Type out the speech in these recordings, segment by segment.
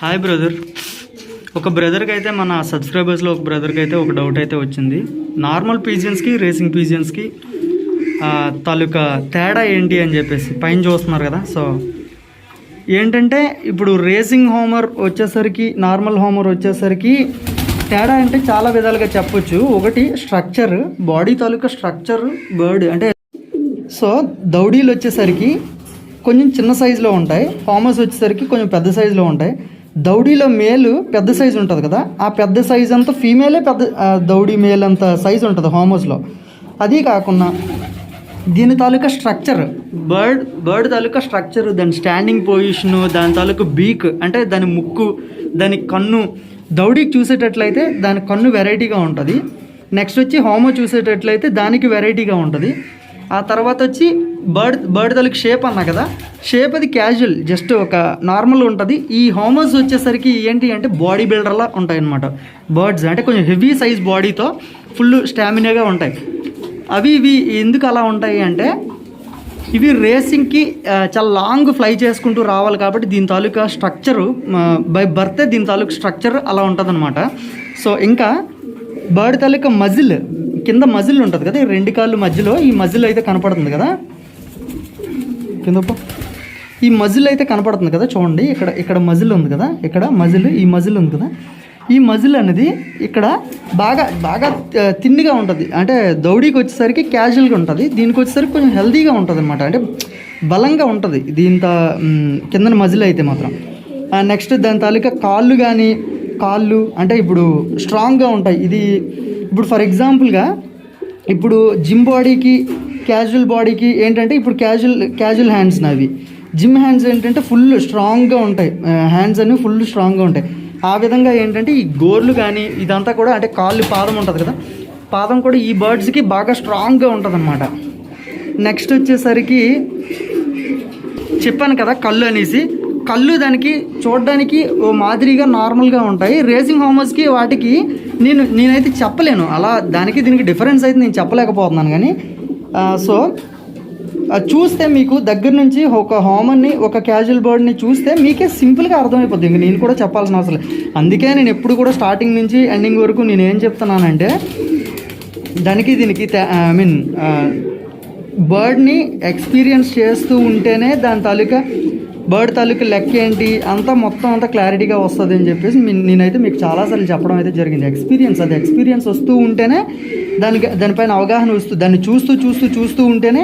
Hi brother. ఒక బ్రదర్కి అయితే మన సబ్స్క్రైబర్స్లో ఒక బ్రదర్కి అయితే ఒక డౌట్ అయితే వచ్చింది. నార్మల్ పీజియన్స్కి రేసింగ్ పీజియన్స్కి తాలూకా తేడా ఏంటి అని చెప్పేసి పైన చూస్తున్నారు కదా. సో ఏంటంటే ఇప్పుడు రేసింగ్ హోమర్ వచ్చేసరికి నార్మల్ హోమర్ వచ్చేసరికి తేడా అంటే చాలా విధాలుగా చెప్పొచ్చు. ఒకటి స్ట్రక్చర్, బాడీ తాలూకా స్ట్రక్చర్ బర్డ్ అంటే సో దౌడీలు వచ్చేసరికి కొంచెం చిన్న సైజులో ఉంటాయి, హోమర్స్ వచ్చేసరికి కొంచెం పెద్ద సైజులో ఉంటాయి. దౌడీలో మేలు పెద్ద సైజు ఉంటుంది కదా, ఆ పెద్ద సైజు అంతా ఫీమేలే పెద్ద దౌడీ మేల్ అంత సైజు ఉంటుంది హోమర్స్లో. అది కాకుండా దీని తాలూకా స్ట్రక్చర్ బర్డ్ తాలూకా స్ట్రక్చర్, దాని స్టాండింగ్ పొజిషను, దాని తాలూకా బీక్ అంటే దాని ముక్కు, దాని కన్ను. దౌడీకి చూసేటట్లయితే దాని కన్ను వెరైటీగా ఉంటుంది. నెక్స్ట్ వచ్చి హోమో చూసేటట్లయితే దానికి వెరైటీగా ఉంటుంది. ఆ తర్వాత వచ్చి బర్డ్ తాలూకు షేప్ అన్నా కదా, షేప్ అది క్యాజువల్ జస్ట్ ఒక నార్మల్ ఉంటుంది. ఈ హోమర్స్ వచ్చేసరికి ఏంటి అంటే బాడీ బిల్డర్లా ఉంటాయి అన్నమాట. బర్డ్స్ అంటే కొంచెం హెవీ సైజ్ బాడీతో ఫుల్ స్టామినాగా ఉంటాయి. ఇవి ఎందుకు అలా ఉంటాయి అంటే ఇవి రేసింగ్కి చాలా లాంగ్ ఫ్లై చేసుకుంటూ రావాలి కాబట్టి దీని తాలూకా స్ట్రక్చరు బై బర్తే దీని తాలూకా స్ట్రక్చర్ అలా ఉంటుంది అనమాట. సో ఇంకా బర్డ్ తాలూకా మజిల్, కింద మజిల్ ఉంటుంది కదా, ఈ రెండు కాళ్ళు మధ్యలో ఈ మజిల్ అయితే కనపడుతుంది కదా, కింద ఈ మజిల్ అయితే కనపడుతుంది కదా, చూడండి ఇక్కడ మజిల్ ఉంది కదా, ఇక్కడ ఈ మజిల్ ఉంది కదా, ఈ మజిల్ అనేది ఇక్కడ బాగా తిన్నిగా ఉంటుంది. అంటే దౌడీకి వచ్చేసరికి క్యాజువల్గా ఉంటుంది, దీనికి వచ్చేసరికి కొంచెం హెల్తీగా ఉంటుంది అనమాట, అంటే బలంగా ఉంటుంది దీంతో కింద మజిల్ అయితే మాత్రం. నెక్స్ట్ దాని తాలూకా కాళ్ళు అంటే ఇప్పుడు స్ట్రాంగ్గా ఉంటాయి. ఇది ఇప్పుడు ఫర్ ఎగ్జాంపుల్గా ఇప్పుడు జిమ్ బాడీకి క్యాజువల్ బాడీకి ఏంటంటే ఇప్పుడు క్యాజువల్ హ్యాండ్స్ నావి, జిమ్ హ్యాండ్స్ ఏంటంటే ఫుల్ స్ట్రాంగ్గా ఉంటాయి, హ్యాండ్స్ అనేవి ఫుల్ స్ట్రాంగ్గా ఉంటాయి. ఆ విధంగా ఏంటంటే ఈ గోర్లు కానీ ఇదంతా కూడా అంటే పాదం ఉంటుంది కదా, పాదం కూడా ఈ బర్డ్స్కి బాగా స్ట్రాంగ్గా ఉంటుంది అనమాట. నెక్స్ట్ వచ్చేసరికి చెప్పాను కదా కళ్ళు అనేసి, కళ్ళు దానికి చూడడానికి ఓ మాదిరిగా నార్మల్గా ఉంటాయి. రేసింగ్ హోమర్స్కి వాటికి నేనైతే చెప్పలేను అలా, దానికి దీనికి డిఫరెన్స్ అయితే నేను చెప్పలేకపోతున్నాను. కానీ సో చూస్తే మీకు దగ్గర నుంచి ఒక హోమర్ని ఒక క్యాజువల్ బర్డ్ని చూస్తే మీకే సింపుల్గా అర్థమైపోద్ది. ఇంక నేను కూడా చెప్పాల్సిన అవసరం. అందుకే నేను ఎప్పుడు కూడా స్టార్టింగ్ నుంచి ఎండింగ్ వరకు నేను ఏం చెప్తున్నానంటే దానికి దీనికి బర్డ్ని ఎక్స్పీరియన్స్ చేస్తూ ఉంటేనే దాని తాలూకా బర్డ్ తాలూకా లెక్క ఏంటి అంతా మొత్తం అంతా క్లారిటీగా వస్తుంది అని చెప్పేసి నేనైతే మీకు చాలాసార్లు చెప్పడం అయితే జరిగింది. ఎక్స్పీరియన్స్ వస్తూ ఉంటేనే దానిపైన అవగాహన వస్తుంది. దాన్ని చూస్తూ ఉంటేనే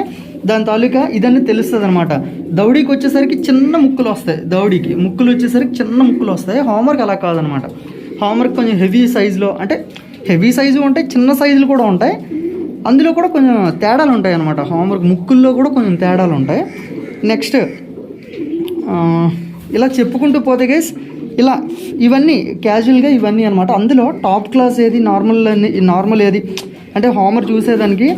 దాని తాలూకా ఇదన్నీ తెలుస్తుంది అనమాట. దౌడీకి వచ్చేసరికి చిన్న ముక్కులు వస్తాయి, దౌడీకి ముక్కులు వచ్చేసరికి చిన్న ముక్కులు వస్తాయి. హోమర్కి అలా కాదనమాట. హోమర్కి కొంచెం హెవీ సైజులో అంటే హెవీ సైజు ఉంటాయి, చిన్న సైజులు కూడా ఉంటాయి. అందులో కూడా కొంచెం తేడాలు ఉంటాయి అనమాట. హోమర్కి ముక్కుల్లో కూడా కొంచెం తేడాలు ఉంటాయి. నెక్స్ట్ ఇలా చెప్పుకుంటూ పోతే గైస్ ఇలా ఇవన్నీ క్యాజువల్గా ఇవన్నీ అనమాట. అందులో టాప్ క్లాస్ ఏది, నార్మల్ ఏది అంటే హోమర్ చూసేదానికి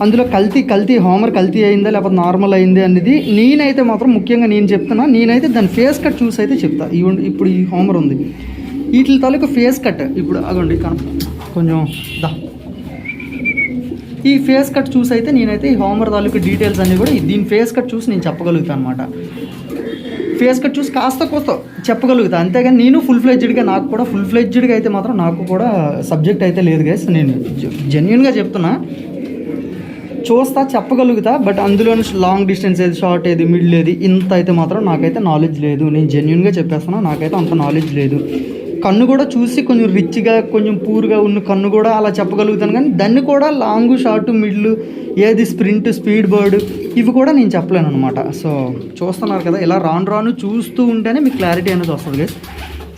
అందులో కల్తీ హోమర్ కల్తీ అయిందా లేకపోతే నార్మల్ అయింది అనేది నేనైతే మాత్రం ముఖ్యంగా నేను చెప్తున్నా. నేనైతే దాని ఫేస్ కట్ చూసి అయితే చెప్తా. ఇప్పుడు ఈ హోమర్ ఉంది, వీటి తాలూకు ఫేస్ కట్ ఇప్పుడు అగోండి కొంచెం ఈ ఫేస్ కట్ చూసి అయితే నేనైతే ఈ హోమర్ తాలూకు డీటెయిల్స్ అన్నీ కూడా దీని ఫేస్ కట్ చూసి నేను చెప్పగలుగుతాను అనమాట. ఫేస్ కట్ చూసి కాస్త చెప్పగలుగుతా, అంతేగాని నేను ఫుల్ ఫ్లెడ్జ్డ్గా అయితే మాత్రం నాకు కూడా సబ్జెక్ట్ అయితే లేదు గైస్. నేను జెన్యున్గా చెప్తున్నా, చూస్తా చెప్పగలుగుతా. బట్ అందులో లాంగ్ డిస్టెన్స్ ఏది, షార్ట్ ఏది, మిడిల్ ఏది ఇంత అయితే మాత్రం నాకైతే నాలెడ్జ్ లేదు. నేను జెన్యున్గా చెప్పేస్తున్నా, నాకైతే అంత నాలెడ్జ్ లేదు. కన్ను కూడా చూసి కొంచెం రిచ్గా కొంచెం పూర్గా ఉన్న కన్ను కూడా అలా చెప్పగలుగుతాను. కానీ దాన్ని కూడా లాంగ్, షార్ట్, మిడిల్ ఏది, స్ప్రింట్, స్పీడ్ బర్డ్ ఇవి కూడా నేను చెప్పలేను అనమాట. సో చూస్తున్నారు కదా, ఇలా రాను చూస్తూ ఉంటేనే మీకు క్లారిటీ అనేది వస్తుంది.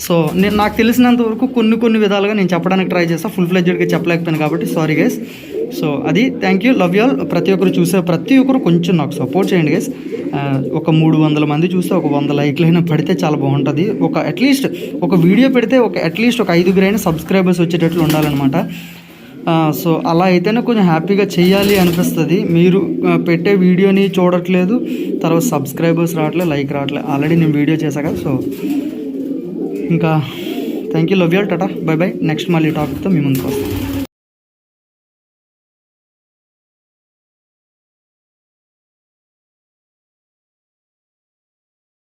సో నాకు తెలిసినంత వరకు కొన్ని విధాలుగా నేను చెప్పడానికి ట్రై చేస్తాను. ఫుల్ ఫ్లెడ్జ్డ్గా చెప్పలేకపోయాను కాబట్టి సారీ గైస్. సో అది thank you, love you all. ప్రతి ఒక్కరు కొంచెం నాకు సపోర్ట్ చేయండి గైస్. ఒక 300 మంది చూస్తే ఒక 100 లైక్లైనా పడితే చాలా బాగుంటుంది. అట్లీస్ట్ ఒక వీడియో పెడితే అట్లీస్ట్ ఒక 5 సబ్స్క్రైబర్స్ వచ్చేటట్లు ఉండాలన్నమాట. సో అలా అయితేనే కొంచెం హ్యాపీగా చేయాలి అనిపిస్తుంది. మీరు పెట్టే వీడియోని చూడట్లేదు, తర్వాత సబ్స్క్రైబర్స్ రావట్లేదు, లైక్ రావట్లేదు. ఆల్రెడీ నేను వీడియో చేశాను కదా. సో ఇంకా thank you, love you all, Tata, by. Next మళ్ళీ టాపిక్తో మీ ముందుకు వస్తాను.